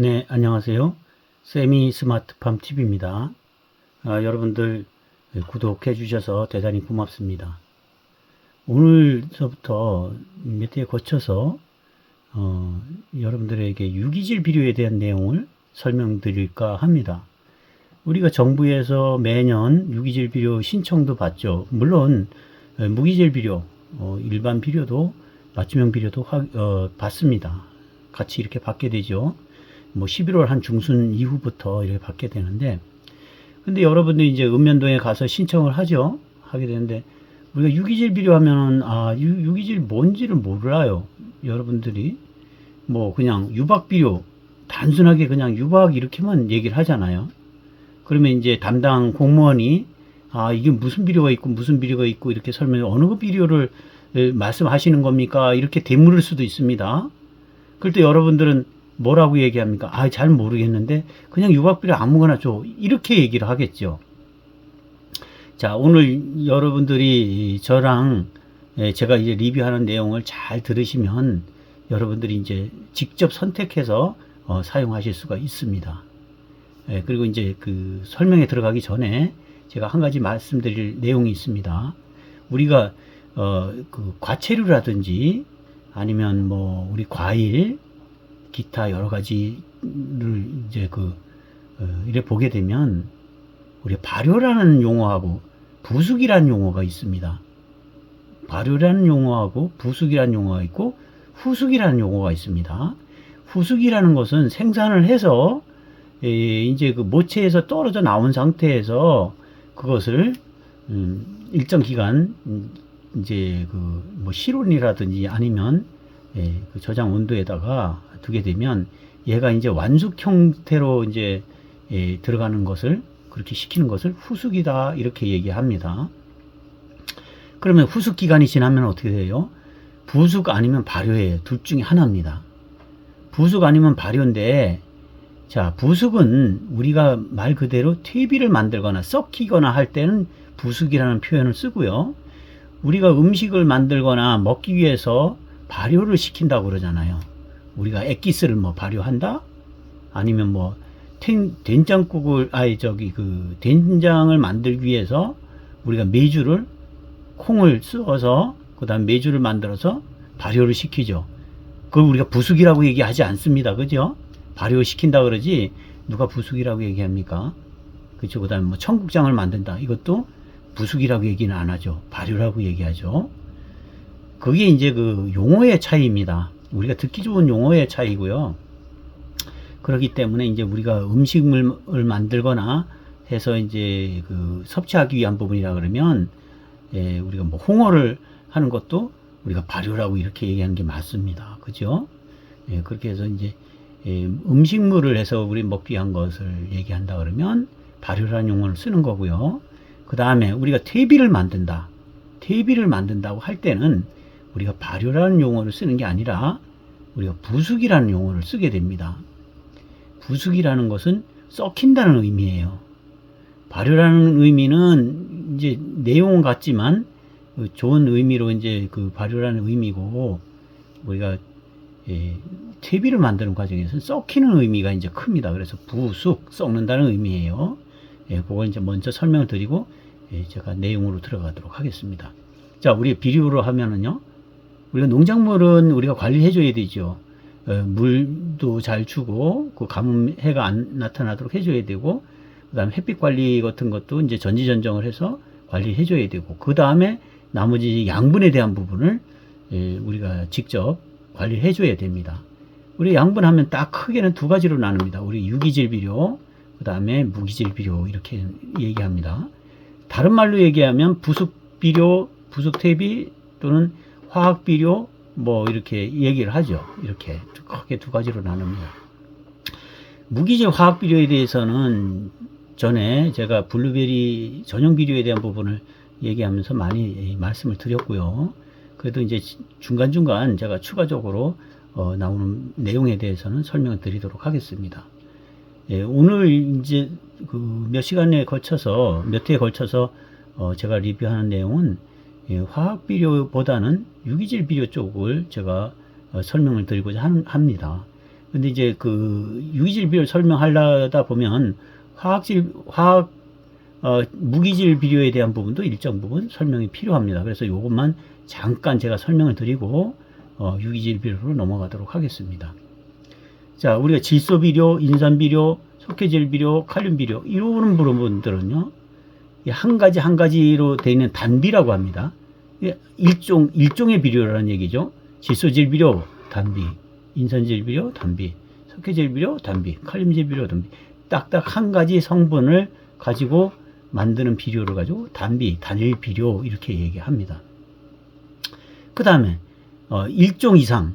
네, 안녕하세요. 세미 스마트팜 TV입니다. 여러분들 구독해 주셔서 대단히 고맙습니다. 오늘서부터 몇 회에 거쳐서 여러분들에게 유기질 비료에 대한 내용을 설명드릴까 합니다. 우리가 정부에서 매년 유기질 비료 신청도 받죠. 물론 무기질 비료, 일반 비료도 맞춤형 비료도 받습니다. 같이 이렇게 받게 되죠. 뭐 11월 한 중순 이후부터 이렇게 받게 되는데, 근데 여러분들이 이제 읍면동에 가서 신청을 하게 되는데, 우리가 유기질 비료하면 유기질 뭔지를 몰라요. 여러분들이 뭐 그냥 유박 비료, 단순하게 그냥 유박 이렇게만 얘기를 하잖아요. 그러면 이제 담당 공무원이 이게 무슨 비료가 있고 무슨 비료가 있고 이렇게 어느 그 비료를 말씀하시는 겁니까? 이렇게 되물을 수도 있습니다. 그럴 때 여러분들은 뭐라고 얘기합니까? 잘 모르겠는데 그냥 유박비료 아무거나 줘, 이렇게 얘기를 하겠죠. 자, 오늘 여러분들이 저랑 제가 이제 리뷰하는 내용을 잘 들으시면 여러분들이 이제 직접 선택해서 사용하실 수가 있습니다. 그리고 이제 그 설명에 들어가기 전에 제가 한 가지 말씀드릴 내용이 있습니다. 우리가 그 과체류라든지 아니면 뭐 우리 과일, 기타 여러 가지를 이제 이래 보게 되면 우리 발효라는 용어하고 부숙이라는 용어가 있습니다. 발효라는 용어하고 부숙이라는 용어가 있고 후숙이라는 용어가 있습니다. 후숙이라는 것은 생산을 해서 이제 그 모체에서 떨어져 나온 상태에서 그것을 일정 기간 이제 뭐 실온이라든지 아니면 그 저장 온도에다가 두게 되면 얘가 이제 완숙 형태로 이제 들어가는 것을, 그렇게 시키는 것을 후숙이다 이렇게 얘기합니다. 그러면 후숙 기간이 지나면 어떻게 돼요? 부숙 아니면 발효예요. 둘 중에 하나입니다. 부숙 아니면 발효인데, 자, 부숙은 우리가 말 그대로 퇴비를 만들거나 썩히거나 할 때는 부숙이라는 표현을 쓰고요. 우리가 음식을 만들거나 먹기 위해서 발효를 시킨다고 그러잖아요. 우리가 액기스를 뭐 발효한다? 아니면 뭐 된장국을 된장을 만들기 위해서 우리가 콩을 쑤어서 그다음 메주를 만들어서 발효를 시키죠. 그걸 우리가 부숙이라고 얘기하지 않습니다. 그죠? 발효시킨다 그러지 누가 부숙이라고 얘기합니까? 그렇죠. 그다음에 뭐 청국장을 만든다. 이것도 부숙이라고 얘기는 안 하죠. 발효라고 얘기하죠. 그게 이제 그 용어의 차이입니다. 우리가 듣기 좋은 용어의 차이고요. 그렇기 때문에 이제 우리가 음식을 만들거나 해서 이제 그 섭취하기 위한 부분이라 그러면 우리가 뭐 홍어를 하는 것도 우리가 발효라고 이렇게 얘기하는 게 맞습니다. 그죠? 그렇게 해서 이제 음식물을 해서 우리 먹기 위한 것을 얘기한다 그러면 발효라는 용어를 쓰는 거고요. 그 다음에 우리가 퇴비를 만든다고 할 때는 우리가 발효라는 용어를 쓰는 게 아니라 우리가 부숙이라는 용어를 쓰게 됩니다. 부숙이라는 것은 썩힌다는 의미예요. 발효라는 의미는 이제 내용은 같지만 좋은 의미로 이제 그 발효라는 의미고, 우리가 퇴비를 만드는 과정에서 썩히는 의미가 이제 큽니다. 그래서 부숙, 썩는다는 의미예요. 그걸 이제 먼저 설명을 드리고 제가 내용으로 들어가도록 하겠습니다. 자, 우리 비료로 하면은요, 우리가 농작물은 우리가 관리해 줘야 되죠. 물도 잘 주고 그 가뭄 해가 안 나타나도록 해줘야 되고, 그 다음에 햇빛 관리 같은 것도 이제 전지전정을 해서 관리해 줘야 되고, 그 다음에 나머지 양분에 대한 부분을 우리가 직접 관리해 줘야 됩니다. 우리 양분하면 딱 크게는 두 가지로 나눕니다. 우리 유기질 비료, 그 다음에 무기질 비료 이렇게 얘기합니다. 다른 말로 얘기하면 부숙 비료, 부숙 퇴비 또는 화학 비료 뭐 이렇게 얘기를 하죠. 이렇게 크게 두 가지로 나눕니다. 무기질 화학 비료에 대해서는 전에 제가 블루베리 전용 비료에 대한 부분을 얘기하면서 많이 말씀을 드렸고요. 그래도 이제 중간중간 제가 추가적으로 나오는 내용에 대해서는 설명을 드리도록 하겠습니다. 오늘 이제 그 몇 시간에 걸쳐서, 몇 회에 걸쳐서 제가 리뷰하는 내용은 화학 비료보다는 유기질 비료 쪽을 제가 설명을 드리고자 합니다. 근데 이제 그 유기질 비료를 설명하려다 보면 무기질 비료에 대한 부분도 일정 부분 설명이 필요합니다. 그래서 이것만 잠깐 제가 설명을 드리고 유기질 비료로 넘어가도록 하겠습니다. 자, 우리가 질소 비료, 인산 비료, 석회질 비료, 칼륨 비료 이런 부분들은요, 한 가지로 되어 있는 단비라고 합니다. 일종의 비료라는 얘기죠. 질소질 비료 단비, 인산질 비료 단비, 석회질 비료 단비, 칼륨질 비료 단비, 딱딱 한 가지 성분을 가지고 만드는 비료를 가지고 단비, 단일 비료 이렇게 얘기합니다. 그 다음에 일종 이상,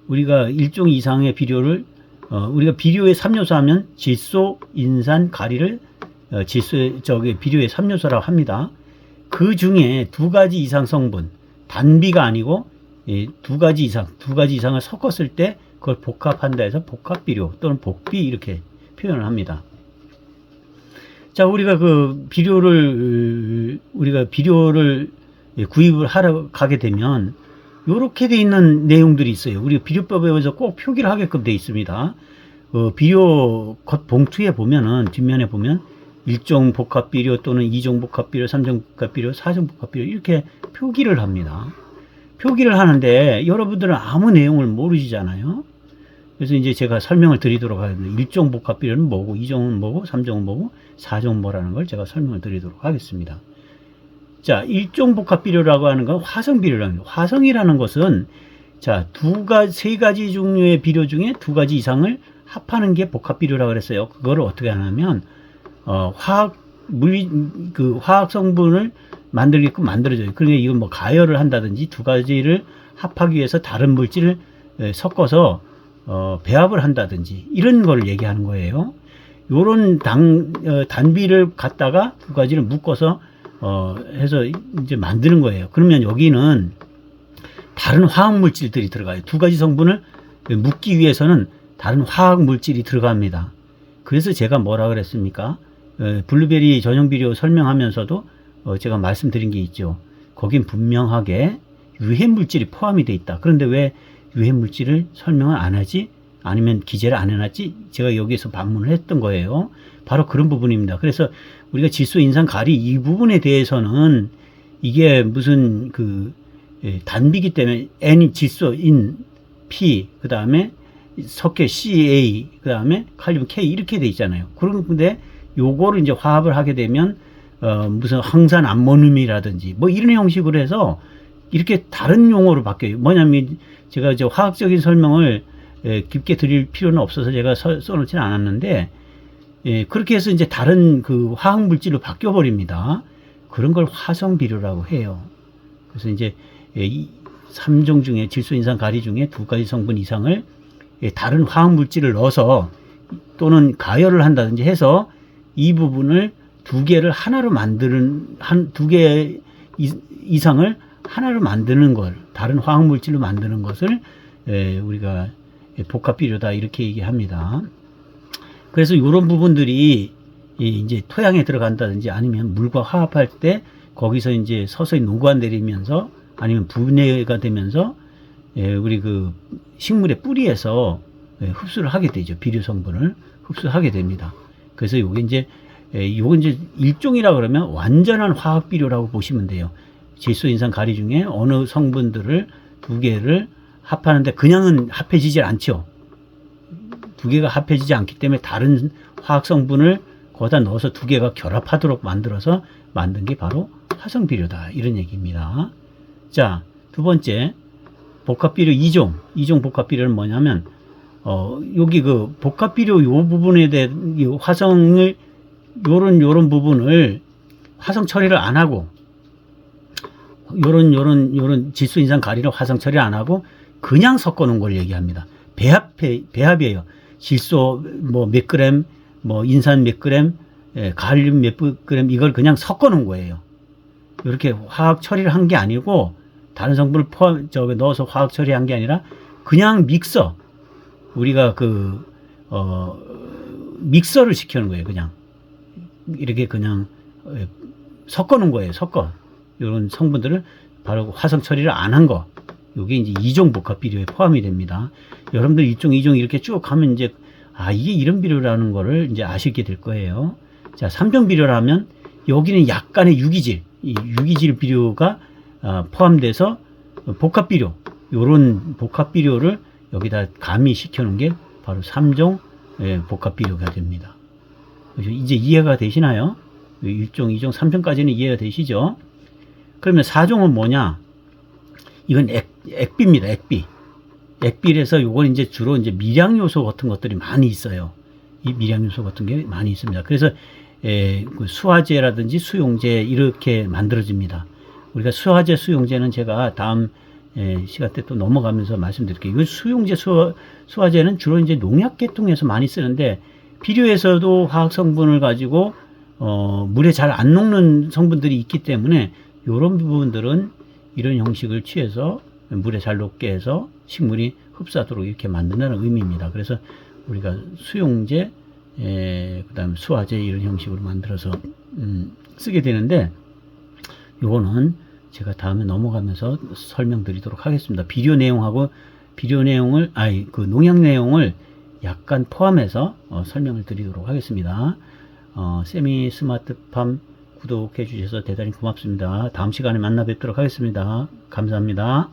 우리가 일종 이상의 비료를 우리가 비료의 3요소 하면 질소, 인산, 가리를 비료의 3요소라고 합니다. 그 중에 2가지 이상 성분, 단비가 아니고 두 가지 이상을 섞었을 때 그걸 복합한다 해서 복합비료 또는 복비 이렇게 표현을 합니다. 자, 우리가 비료를 구입을 하러 가게 되면 이렇게 돼 있는 내용들이 있어요. 우리 비료법에서 꼭 표기를 하게끔 돼 있습니다. 비료 겉 봉투에 보면은, 뒷면에 보면 1종 복합비료 또는 2종 복합비료, 3종 복합비료, 4종 복합비료 이렇게 표기를 합니다. 표기를 하는데 여러분들은 아무 내용을 모르시잖아요. 그래서 이제 제가 설명을 드리도록 하겠습니다. 1종 복합비료는 뭐고, 2종은 뭐고, 3종은 뭐고, 4종은 뭐라는 걸 제가 설명을 드리도록 하겠습니다. 자, 1종 복합비료라고 하는 건 화성비료라는 거예요. 화성이라는 것은 세 가지 종류의 비료 중에 2가지 이상을 합하는 게 복합비료라고 그랬어요. 그거를 어떻게 하냐면 화학 성분을 만들게끔 만들어져요. 그러니까 이건 뭐 가열을 한다든지 2가지를 합하기 위해서 다른 물질을 섞어서 배합을 한다든지 이런 걸 얘기하는 거예요. 요런 단비를 갖다가 2가지를 묶어서 해서 이제 만드는 거예요. 그러면 여기는 다른 화학 물질들이 들어가요. 2가지 성분을 묶기 위해서는 다른 화학 물질이 들어갑니다. 그래서 제가 뭐라 그랬습니까? 블루베리 전용 비료 설명하면서도 제가 말씀드린 게 있죠. 거긴 분명하게 유해 물질이 포함이 돼 있다. 그런데 왜 유해 물질을 설명을 안 하지? 아니면 기재를 안 해놨지? 제가 여기에서 반문을 했던 거예요. 바로 그런 부분입니다. 그래서 우리가 질소, 인산, 가리 이 부분에 대해서는 이게 무슨 단비기 때문에 N 질소, 인, P, 그 다음에 석회 CA, 그 다음에 칼륨 K 이렇게 돼 있잖아요. 그런데 요거를 이제 화합을 하게 되면 무슨 황산 암모늄이라든지 뭐 이런 형식으로 해서 이렇게 다른 용어로 바뀌어요. 뭐냐면 제가 이제 화학적인 설명을 깊게 드릴 필요는 없어서 제가 써놓지는 않았는데, 그렇게 해서 이제 다른 화학 물질로 바뀌어 버립니다. 그런 걸 화성 비료라고 해요. 그래서 이제 3종 중에 질소, 인산, 가리 중에 2가지 성분 이상을 다른 화학 물질을 넣어서 또는 가열을 한다든지 해서 이 부분을 2개를 하나로 만드는 2개 이상을 하나로 만드는 걸, 다른 화학 물질로 만드는 것을 우리가 복합비료다 이렇게 얘기합니다. 그래서 이런 부분들이 이제 토양에 들어간다든지 아니면 물과 화합할 때 거기서 이제 서서히 녹아내리면서 아니면 분해가 되면서 우리 식물의 뿌리에서 흡수를 하게 되죠. 비료 성분을 흡수하게 됩니다. 그래서 요게 이제 일종이라 그러면 완전한 화학 비료라고 보시면 돼요. 질소, 인산, 가리 중에 어느 성분들을 2개를 합하는데 그냥은 합해지질 않죠. 2개가 합해지지 않기 때문에 다른 화학 성분을 거기다 넣어서 2개가 결합하도록 만들어서 만든 게 바로 화성 비료다 이런 얘기입니다. 자, 2번째 복합비료 2종 복합비료는 뭐냐면 여기 복합비료 요 부분에 대한 화성을 요런 부분을 화성 처리를 안 하고 요런 질소, 인산, 가리를 화성 처리 안 하고 그냥 섞어 놓은 걸 얘기합니다. 배합이에요. 질소 몇 그램, 인산 몇 그램, 칼륨 몇 그램 이걸 그냥 섞어 놓은 거예요. 이렇게 화학 처리를 한 게 아니고 다른 성분을 넣어서 화학 처리한 게 아니라 그냥 우리가 믹서를 시켜놓은 거예요. 그냥 이렇게 그냥 섞어 놓은 거예요. 이런 성분들을 바로 화성 처리를 안 한 거. 요게 이제 2종 복합 비료에 포함이 됩니다. 여러분들 1종, 2종 이렇게 쭉 가면 이제 이게 이런 비료라는 거를 이제 아시게 될 거예요. 자, 3종 비료라면 여기는 약간의 유기질, 이 유기질 비료가 포함돼서 복합 비료, 요런 복합 비료를 여기다 가미시켜 놓은 게 바로 3종 복합 비료가 됩니다. 이제 이해가 되시나요? 1종, 2종, 3종까지는 이해가 되시죠? 그러면 4종은 뭐냐? 이건 액비입니다. 액비. 액비라서 요건 이제 주로 이제 미량 요소 같은 것들이 많이 있어요. 이 미량 요소 같은 게 많이 있습니다. 그래서 그 수화제라든지 수용제 이렇게 만들어집니다. 우리가 수화제, 수용제는 제가 다음 시간 때 또 넘어가면서 말씀드릴게요. 이 수용제, 수화제는 주로 이제 농약 계통에서 많이 쓰는데 비료에서도 화학 성분을 가지고 물에 잘 안 녹는 성분들이 있기 때문에 이런 부분들은 이런 형식을 취해서 물에 잘 녹게 해서 식물이 흡수하도록 이렇게 만든다는 의미입니다. 그래서 우리가 수용제, 그 다음에 수화제 이런 형식으로 만들어서 쓰게 되는데 요거는 제가 다음에 넘어가면서 설명드리도록 하겠습니다. 비료 내용하고 비료 내용을 그 농약 내용을 약간 포함해서 설명을 드리도록 하겠습니다. 세미 스마트팜 구독해 주셔서 대단히 고맙습니다. 다음 시간에 만나 뵙도록 하겠습니다. 감사합니다.